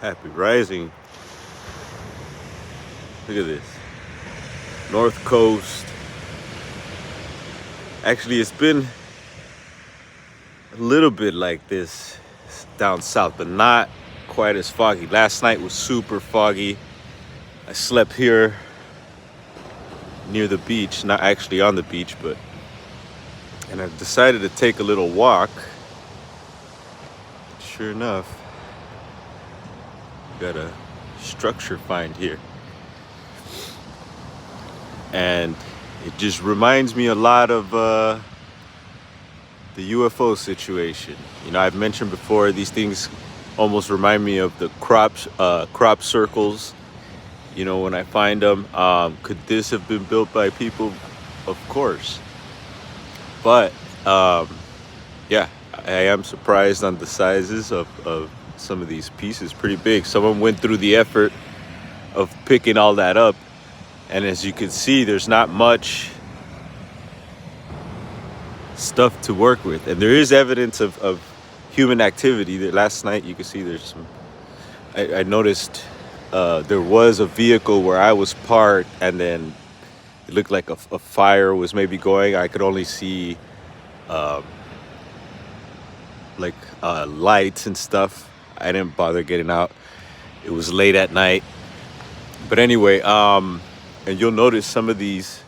Happy rising. Look at this. North Coast. Actually, it's been a little bit like this down south, but not quite as foggy. Last night was super foggy. I slept here near the beach, not actually on the beach, and I decided to take a little walk. Sure enough, got a structure find here. And it just reminds me a lot of the UFO situation. You know, I've mentioned before, these things almost remind me of the crop circles. You know, when I find them, could this have been built by people? Of course. But yeah, I am surprised on the sizes of some of these pieces. Pretty big. Someone went through the effort of picking all that up. And as you can see, there's not much stuff to work with. And there is evidence of human activity. That last night you could see there's some, I noticed there was a vehicle where I was parked, and then it looked like a fire was maybe going. I could only see lights and stuff. I didn't bother getting out. It was late at night. But anyway, and you'll notice some of these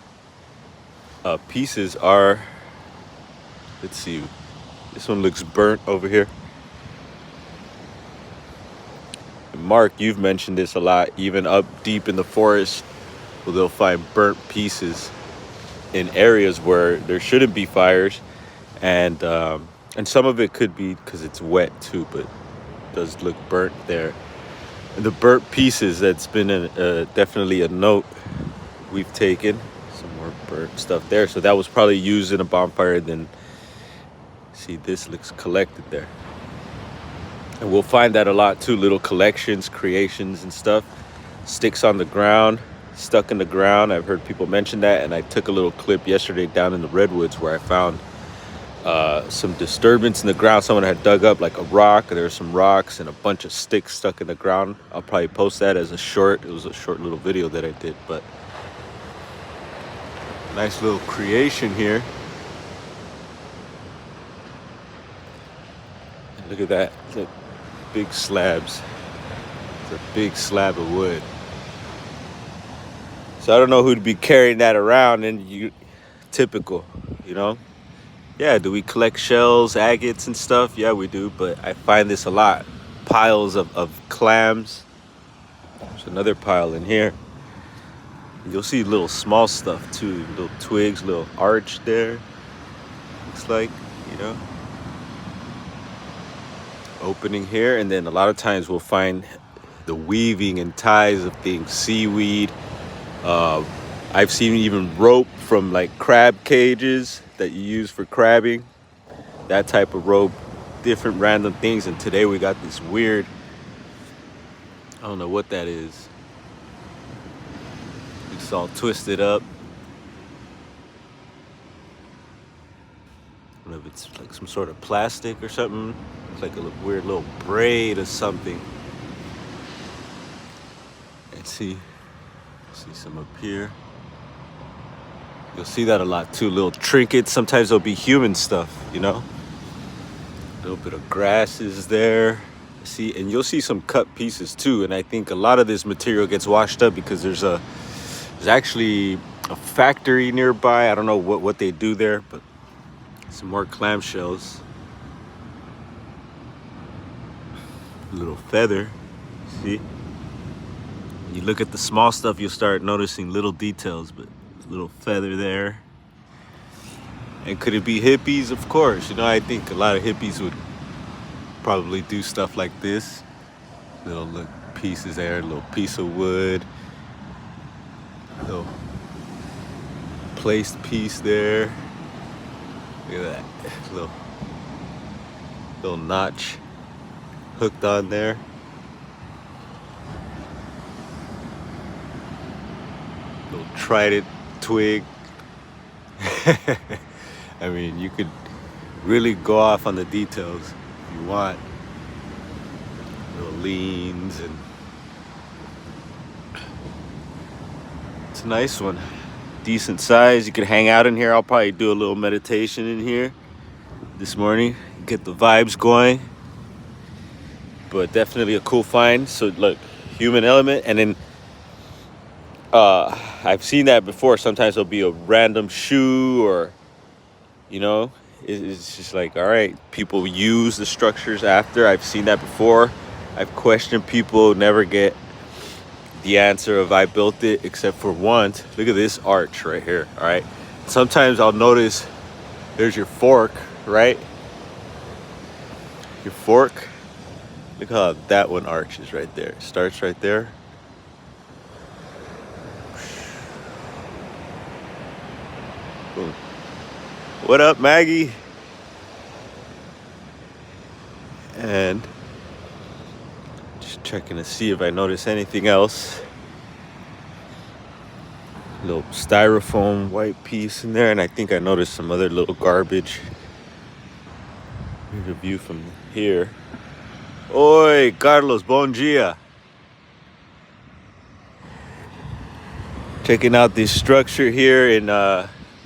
pieces are, let's see, this one looks burnt over here. Mark, you've mentioned this a lot, even up deep in the forest, where they'll find burnt pieces in areas where there shouldn't be fires, and some of it could be because it's wet too, but it does look burnt there. And the burnt pieces, that's been definitely a note we've taken. Some more burnt stuff there, so that was probably used in a bonfire. Then see, this looks collected there. And we'll find that a lot too, little collections, creations and stuff. Sticks on the ground, stuck in the ground. I've heard people mention that, and I took a little clip yesterday down in the redwoods where I found some disturbance in the ground. Someone had dug up like a rock. There were some rocks and a bunch of sticks stuck in the ground. I'll probably post that as it was a short little video that I did, but nice little creation here. Look at that. Look, big slabs. It's a big slab of wood. So I don't know who'd be carrying that around, and typical, you know? Yeah, do we collect shells, agates and stuff? Yeah, we do, but I find this a lot. Piles of clams. There's another pile in here. You'll see little small stuff too, little twigs, little arch there. Looks like, you know. Opening here, and then a lot of times we'll find the weaving and ties of things, seaweed. I've seen even rope from like crab cages that you use for crabbing, that type of rope, different random things. And today we got this weird, I don't know what that is. It's all twisted up. I don't know if it's like some sort of plastic or something. It's like a weird little braid or something. And see some up here. You'll see that a lot too, little trinkets. Sometimes there'll be human stuff, you know. A little bit of grasses there. See, and you'll see some cut pieces too. And I think a lot of this material gets washed up because there's actually a factory nearby. I don't know what they do there, but some more clamshells. A little feather. See? When you look at the small stuff, you'll start noticing little details, but little feather there. And could it be hippies? Of course. You know, I think a lot of hippies would probably do stuff like this. Little pieces there, little piece of wood, little placed piece there. Look at that, little notch hooked on there. Little trident twig. I mean, you could really go off on the details if you want. little leans, and it's a nice one. Decent size. You could hang out in here. I'll probably do a little meditation in here this morning, get the vibes going. But definitely a cool find. So look, human element, and then I've seen that before. Sometimes there'll be a random shoe, or it's just like, all right, people use the structures after. I've seen that before. I've questioned people, never get the answer of I built it, except for once. Look at this arch right here. All right, sometimes I'll notice there's your fork, right? Your fork. Look how that one arches right there. It starts right there. Boom. What up, Maggie? And just checking to see if I notice anything else. Little styrofoam white piece in there, and I think I noticed some other little garbage. Here's a view from here. Oi, Carlos, bon dia. Checking out this structure here in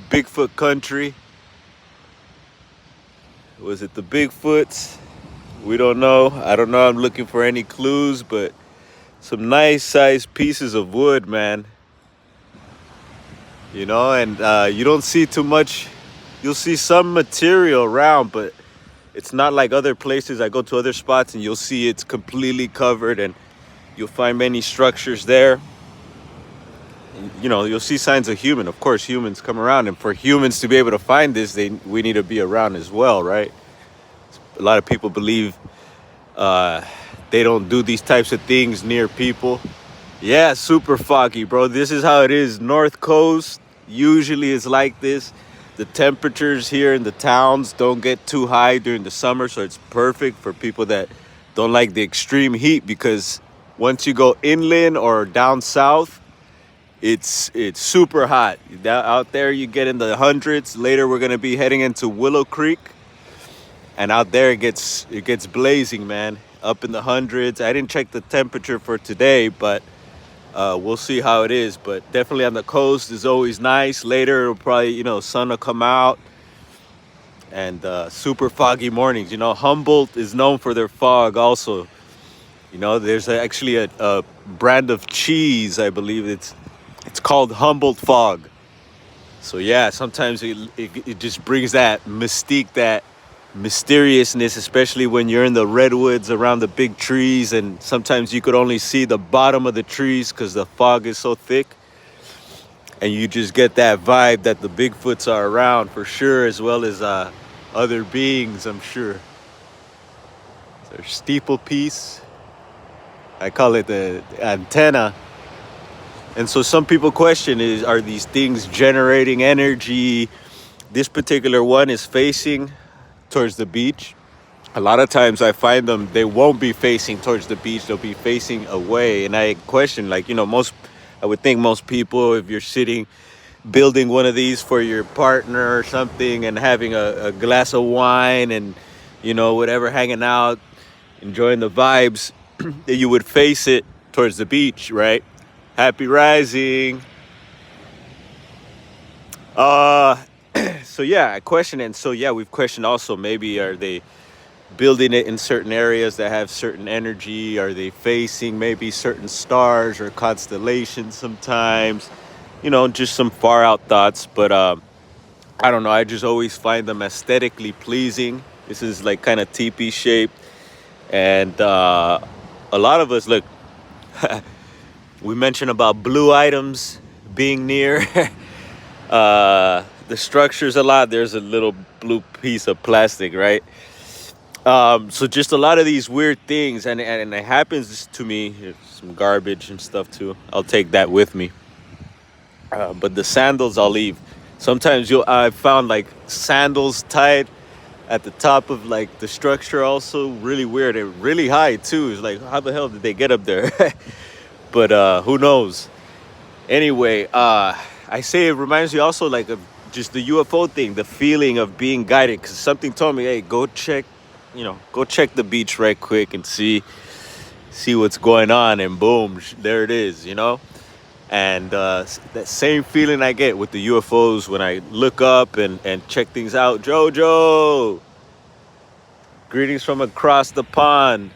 Bigfoot country. Was it the Bigfoots? We don't know. I don't know. I'm looking for any clues, but some nice sized pieces of wood, man. And you don't see too much. You'll see some material around, but it's not like other places. I go to other spots and you'll see it's completely covered, and you'll find many structures there. You'll see signs of human. Of course, humans come around, and for humans to be able to find this, we need to be around as well, right? A lot of people believe they don't do these types of things near people. Yeah, super foggy, bro. This is how it is. North Coast usually is like this. The temperatures here in the towns don't get too high during the summer, so it's perfect for people that don't like the extreme heat, because once you go inland or down south, it's super hot. Out there you get in the hundreds. Later we're gonna be heading into Willow Creek, and out there it gets blazing, man. Up in the hundreds. I didn't check the temperature for today, but we'll see how it is. But definitely on the coast is always nice. Later it'll probably, sun will come out, and super foggy mornings. Humboldt is known for their fog also. There's actually a brand of cheese, I believe it's called Humboldt Fog. So yeah, sometimes it just brings that mystique, that mysteriousness, especially when you're in the redwoods around the big trees, and sometimes you could only see the bottom of the trees because the fog is so thick, and you just get that vibe that the Bigfoots are around for sure, as well as other beings, I'm sure. Their steeple piece, I call it the antenna. And so some people question are these things generating energy? This particular one is facing towards the beach. A lot of times I find they won't be facing towards the beach. They'll be facing away. And I question, I would think most people, if you're building one of these for your partner or something, and having a glass of wine and, whatever, hanging out, enjoying the vibes, that you would face it towards the beach, right? Happy rising. So yeah, I question it. And so yeah, we've questioned also, maybe are they building it in certain areas that have certain energy? Are they facing maybe certain stars or constellations sometimes? Just some far out thoughts. But I don't know. I just always find them aesthetically pleasing. This is like kind of teepee shaped. And a lot of us, look, we mentioned about blue items being near the structures a lot. There's a little blue piece of plastic, right? So just a lot of these weird things, and it happens to me. Here's some garbage and stuff too. I'll take that with me. But the sandals I'll leave. Sometimes I've found like sandals tied at the top of like the structure, also really weird and really high too. It's like, how the hell did they get up there? But who knows? Anyway, I say it reminds me also like of just the UFO thing, the feeling of being guided. Because something told me, hey, go check the beach right quick and see see what's going on, and boom, there it is, And that same feeling I get with the UFOs when I look up and check things out. Jojo, greetings from across the pond.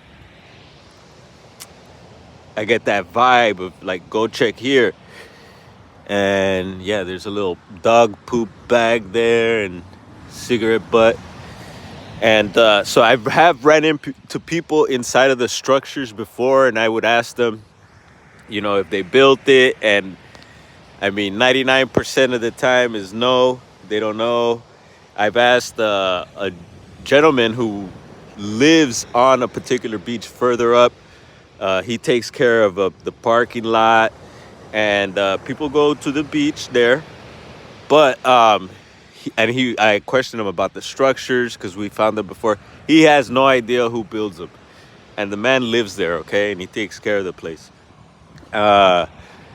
I get that vibe of like, go check here. And yeah, there's a little dog poop bag there and cigarette butt. And so I have ran into people inside of the structures before, and I would ask them, if they built it. And I mean, 99% of the time is no, they don't know. I've asked a gentleman who lives on a particular beach further up. He takes care of the parking lot, and people go to the beach there. But I questioned him about the structures because we found them before. He has no idea who builds them, and the man lives there, okay, and he takes care of the place.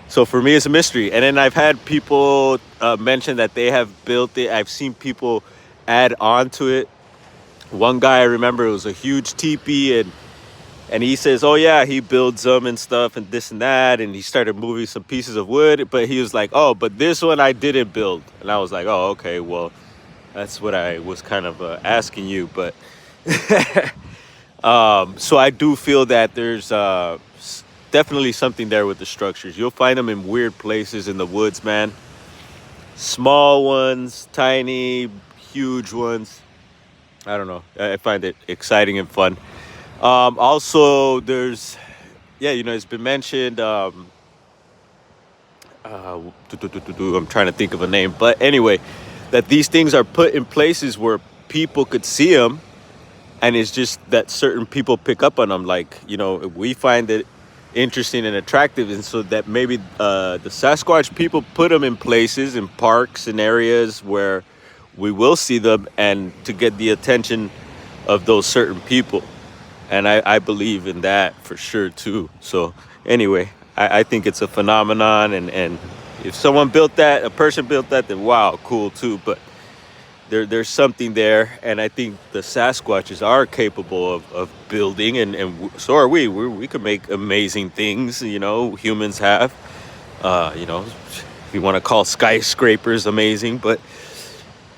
So for me, it's a mystery. And then I've had people mention that they have built it. I've seen people add on to it. One guy, I remember, it was a huge teepee, and he says, oh yeah, he builds them and stuff and this and that. And he started moving some pieces of wood, but he was like, oh, but this one I didn't build. And I was like, oh, okay, well, that's what I was kind of asking you. But so I do feel that there's definitely something there with the structures. You'll find them in weird places in the woods, man. Small ones, tiny, huge ones. I don't know. I find it exciting and fun. Also, there's, it's been mentioned. I'm trying to think of a name, but anyway, that these things are put in places where people could see them, and it's just that certain people pick up on them. Like, we find it interesting and attractive, and so that maybe the Sasquatch people put them in places, in parks and areas where we will see them, and to get the attention of those certain people. And I believe in that for sure too. So anyway, I think it's a phenomenon, and if someone built that, a person built that, then wow, cool too. But there's something there, and I think the Sasquatches are capable of building, and so are we. We can make amazing things, humans have. If you want to call skyscrapers amazing, but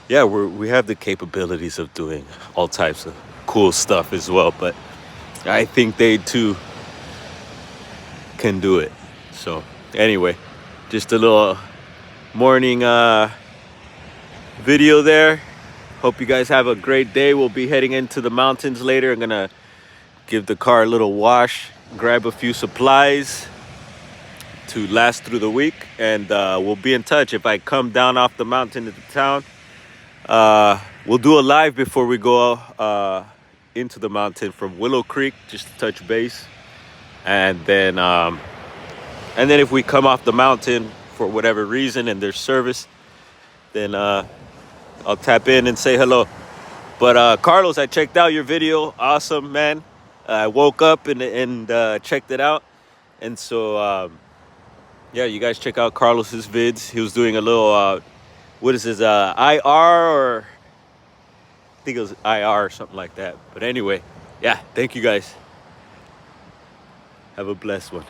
yeah, we have the capabilities of doing all types of cool stuff as well. But I think they too can do it. So anyway, just a little morning video there. Hope you guys have a great day. We'll be heading into the mountains later. I'm gonna give the car a little wash, grab a few supplies to last through the week, and we'll be in touch. If I come down off the mountain to the town, we'll do a live before we go into the mountain from Willow Creek, just to touch base. And then if we come off the mountain for whatever reason and there's service, then I'll tap in and say hello. But Carlos, I checked out your video. Awesome, man. I woke up and checked it out. And so, you guys check out Carlos's vids. He was doing a little, what is this, IR, or I think it was IR or something like that. But anyway, thank you guys. Have a blessed one.